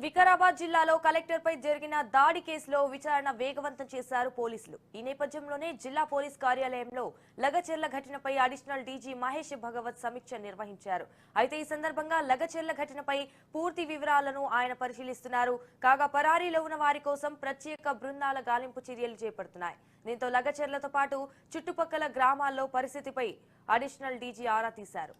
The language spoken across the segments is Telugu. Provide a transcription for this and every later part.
వికారాబాద్ జిల్లాలో కలెక్టర్ పై జరిగిన దాడి కేసులో విచారణ వేగవంతం చేశారు పోలీసులు. ఈ నేపథ్యంలోనే జిల్లా పోలీస్ కార్యాలయంలో లగచెర్ల ఘటనపై అడిషనల్ డీజీ మహేష్ భగవత్ సమీక్ష నిర్వహించారు. అయితే ఈ సందర్భంగా లగచెర్ల ఘటనపై పూర్తి వివరాలను ఆయన పరిశీలిస్తున్నారు. కాగా పరారీలో ఉన్న వారి కోసం ప్రత్యేక బృందాల గాలింపు చర్యలు చేపడుతున్నాయి. దీంతో లగచెర్లతో పాటు చుట్టుపక్కల గ్రామాల్లో పరిస్థితిపై అడిషనల్ డీజీ ఆరా తీశారు.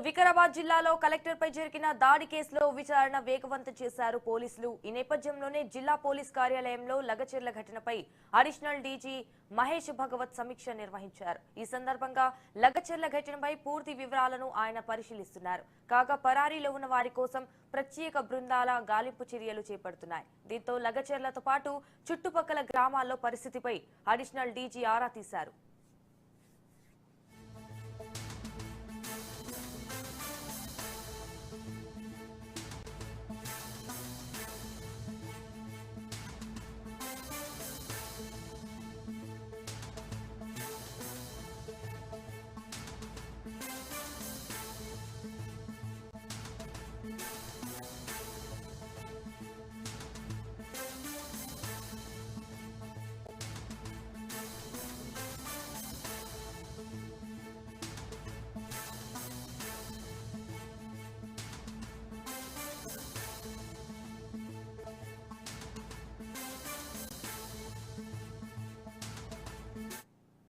వికారాబాద్ జిల్లాలో కలెక్టర్ పై జరిగిన దాడి కేసులో విచారణ వేగవంతం చేశారు పోలీసులు. ఈ నేపథ్యంలోనే జిల్లా పోలీస్ కార్యాలయంలో లగచెర్ల ఘటనపై అడిషనల్ డీజీ మహేష్ భగవత్ సమీక్ష నిర్వహించారు. ఈ సందర్భంగా లగచెర్ల ఘటనపై పూర్తి వివరాలను ఆయన పరిశీలిస్తున్నారు. కాగా పరారీలో ఉన్న వారి కోసం ప్రత్యేక బృందాల గాలింపు చర్యలు చేపడుతున్నాయి. దీంతో లగచెర్లతో పాటు చుట్టుపక్కల గ్రామాల్లో పరిస్థితిపై అడిషనల్ డీజీ ఆరా తీశారు.